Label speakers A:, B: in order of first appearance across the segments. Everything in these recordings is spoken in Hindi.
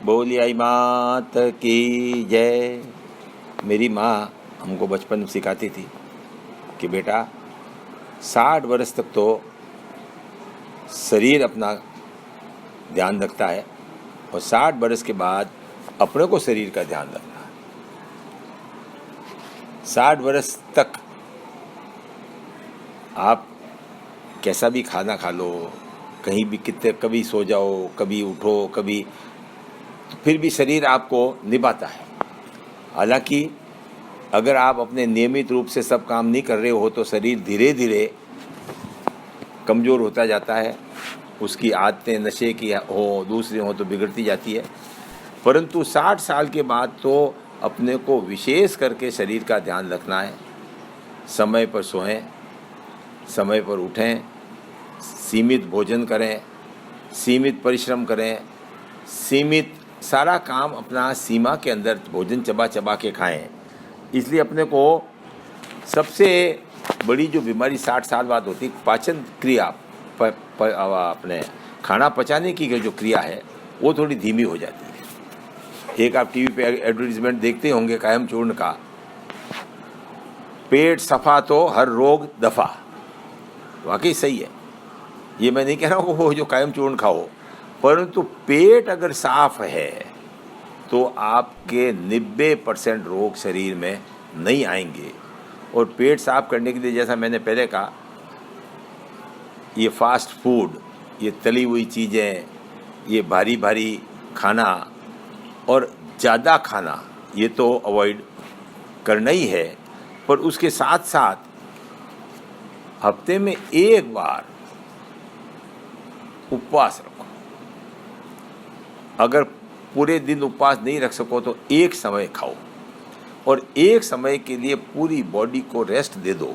A: बोली आई मात की जय। मेरी माँ हमको बचपन में सिखाती थी कि बेटा 60 वर्ष तक तो शरीर अपना ध्यान रखता है और 60 वर्ष के बाद अपने को शरीर का ध्यान रखना है। 60 वर्ष तक आप कैसा भी खाना खा लो, कहीं भी कितने, कभी सो जाओ, कभी उठो, कभी, तो फिर भी शरीर आपको निभाता है। हालांकि अगर आप अपने नियमित रूप से सब काम नहीं कर रहे हो तो शरीर धीरे धीरे कमज़ोर होता जाता है, उसकी आदतें नशे की हो, दूसरी हो तो बिगड़ती जाती है। परंतु 60 साल के बाद तो अपने को विशेष करके शरीर का ध्यान रखना है। समय पर सोएं, समय पर उठें, सीमित भोजन करें, सीमित परिश्रम करें, सीमित सारा काम अपना सीमा के अंदर भोजन चबा चबा के खाएं। इसलिए अपने को सबसे बड़ी जो बीमारी 60 साल बाद होती है, पाचन क्रिया अपने खाना पचाने की जो क्रिया है वो थोड़ी धीमी हो जाती है। एक आप टीवी पे एडवर्टीजमेंट देखते होंगे कायम चूर्ण का, पेट सफा तो हर रोग दफा। वाकई सही है, ये मैं नहीं कह रहा हूँ वो जो कायम चूर्ण खाओ, परंतु पेट अगर साफ है तो आपके 90% रोग शरीर में नहीं आएंगे। और पेट साफ करने के लिए, जैसा मैंने पहले कहा, ये फास्ट फूड, ये तली हुई चीज़ें, ये भारी भारी खाना और ज़्यादा खाना, ये तो अवॉइड करना ही है। पर उसके साथ साथ हफ्ते में एक बार उपवास रखो। अगर पूरे दिन उपवास नहीं रख सको तो एक समय खाओ और एक समय के लिए पूरी बॉडी को रेस्ट दे दो।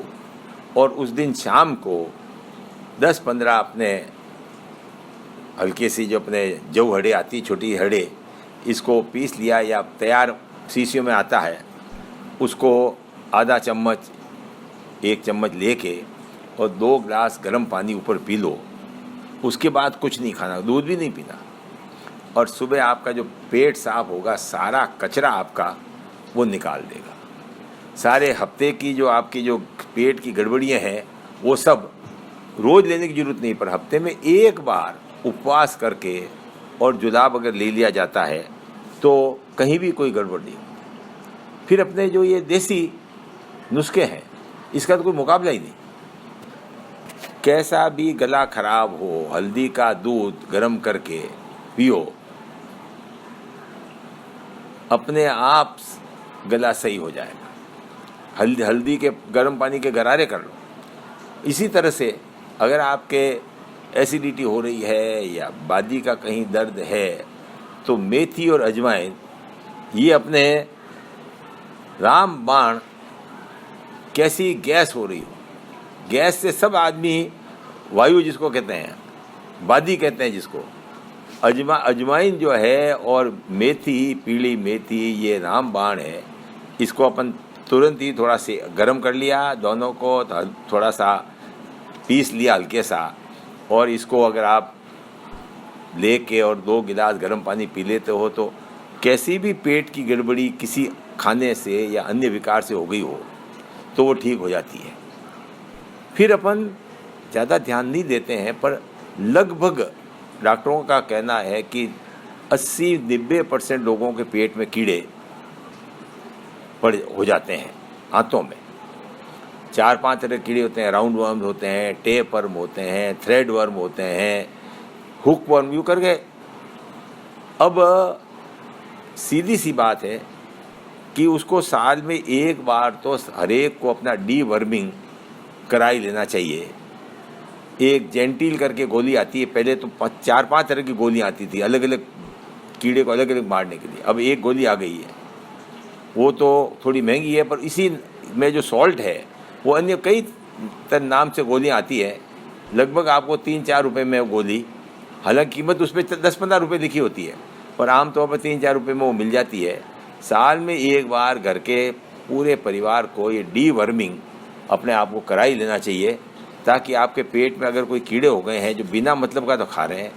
A: और उस दिन शाम को 10-15 अपने हल्के सी जो अपने जव हड़े आती, छोटी हड़े, इसको पीस लिया या तैयार शीशियों में आता है, उसको आधा चम्मच 1 चम्मच लेके और 2 ग्लास गर्म पानी ऊपर पी लो। उसके बाद कुछ नहीं खाना, दूध भी नहीं पीना। और सुबह आपका जो पेट साफ होगा, सारा कचरा आपका वो निकाल देगा। सारे हफ्ते की जो आपकी जो पेट की गड़बड़ियाँ हैं वो सब रोज़ लेने की ज़रूरत नहीं, पर हफ्ते में एक बार उपवास करके और जुलाब अगर ले लिया जाता है तो कहीं भी कोई गड़बड़ नहीं होती। फिर अपने जो ये देसी नुस्खे हैं, इसका तो कोई मुकाबला ही नहीं। कैसा भी गला खराब हो, हल्दी का दूध गर्म करके पियो, अपने आप गला सही हो जाएगा। हल्दी के गर्म पानी के गरारे कर लो। इसी तरह से अगर आपके एसिडिटी हो रही है या बादी का कहीं दर्द है तो मेथी और अजवाइन, ये अपने रामबाण, कैसी गैस हो रही हो, गैस से सब आदमी, वायु जिसको कहते हैं, बादी कहते हैं जिसको, अजवाइन जो है और मेथी, पीली मेथी, ये रामबाण है। इसको अपन तुरंत ही थोड़ा से गर्म कर लिया, दोनों को थोड़ा सा पीस लिया हल्के सा, और इसको अगर आप लेके और 2 गिलास गर्म पानी पी लेते हो तो कैसी भी पेट की गड़बड़ी किसी खाने से या अन्य विकार से हो गई हो तो वो ठीक हो जाती है। फिर अपन ज़्यादा ध्यान नहीं देते हैं, पर लगभग डॉक्टरों का कहना है कि 80-90% लोगों के पेट में कीड़े हो जाते हैं। आंतों में 4-5 तरह के कीड़े होते हैं। राउंड वर्म होते हैं, टेप वर्म होते हैं, थ्रेड वर्म होते हैं, हुक वर्म, यूँ कर गए। अब सीधी सी बात है कि उसको साल में एक बार तो हर एक को अपना डीवर्मिंग करा ही लेना चाहिए। एक जेंटिल करके गोली आती है, पहले तो 4-5 तरह की गोलियाँ आती थी अलग अलग कीड़े को अलग अलग मारने के लिए। अब एक गोली आ गई है, वो तो थोड़ी महंगी है, पर इसी में जो सॉल्ट है वो अन्य कई नाम से गोलियाँ आती है। लगभग आपको 3-4 रुपये में गोली, हालांकि कीमत उस पर 10-15 रुपये लिखी होती है, पर आमतौर पर 3-4 रुपये में वो मिल जाती है। साल में एक बार घर के पूरे परिवार को ये डीवर्मिंग अपने आप को करा ही लेना चाहिए, ताकि आपके पेट में अगर कोई कीड़े हो गए हैं जो बिना मतलब का तो खा रहे हैं,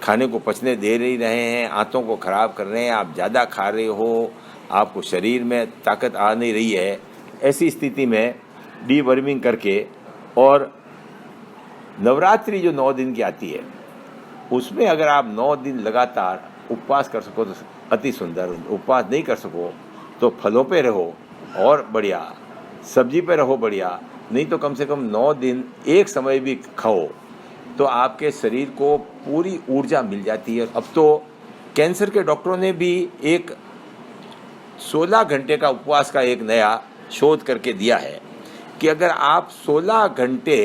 A: खाने को पचने दे नहीं रहे हैं, आंतों को ख़राब कर रहे हैं, आप ज़्यादा खा रहे हो, आपको शरीर में ताकत आ नहीं रही है, ऐसी स्थिति में डीवर्मिंग करके और नवरात्रि जो 9 दिन की आती है उसमें अगर आप 9 दिन लगातार उपवास कर सको तो अति सुंदर, उपवास नहीं कर सको तो फलों पे रहो और बढ़िया, सब्जी पे रहो बढ़िया, नहीं तो कम से कम 9 दिन एक समय भी खाओ तो आपके शरीर को पूरी ऊर्जा मिल जाती है। अब तो कैंसर के डॉक्टरों ने भी एक 16 घंटे का उपवास का एक नया शोध करके दिया है कि अगर आप 16 घंटे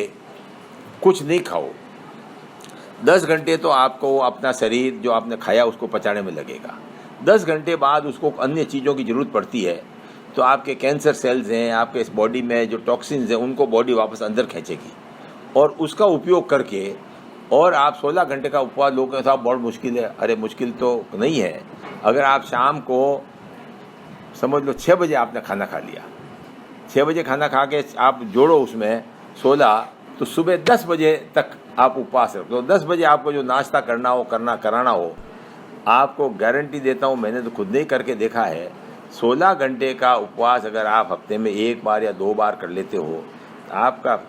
A: कुछ नहीं खाओ, 10 घंटे तो आपको अपना शरीर जो आपने खाया उसको पचाने में लगेगा, 10 घंटे बाद उसको अन्य चीज़ों की ज़रूरत पड़ती है, तो आपके कैंसर सेल्स हैं, आपके इस बॉडी में जो टॉक्सिन्स हैं उनको बॉडी वापस अंदर खींचेगी और उसका उपयोग करके और आप 16 घंटे का उपवास लोग के साथ बहुत मुश्किल है। अरे मुश्किल तो नहीं है, अगर आप शाम को समझ लो 6 बजे आपने खाना खा लिया, 6 बजे खाना खा के आप जोड़ो उसमें 16 तो सुबह 10 बजे तक आप उपवास रखो, तो 10 बजे आपको जो नाश्ता करना हो कराना हो, आपको गारंटी देता हूँ, मैंने तो खुद नहीं करके देखा है, 16 घंटे का उपवास अगर आप हफ्ते में 1 बार या 2 बार कर लेते हो आपका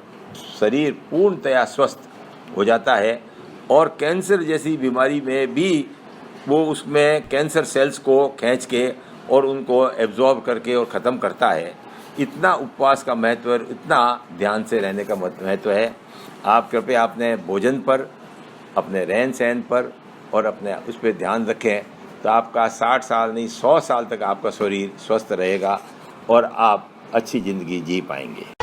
A: शरीर पूर्णतया स्वस्थ हो जाता है और कैंसर जैसी बीमारी में भी वो उसमें कैंसर सेल्स को खींच के और उनको एब्जॉर्ब करके और ख़त्म करता है। इतना उपवास का महत्व, इतना ध्यान से रहने का महत्व है। आप कृपया अपने भोजन पर, अपने रहन सहन पर और अपने उस पर ध्यान रखें तो आपका 60 साल नहीं 100 साल तक आपका शरीर स्वस्थ रहेगा और आप अच्छी ज़िंदगी जी पाएंगे।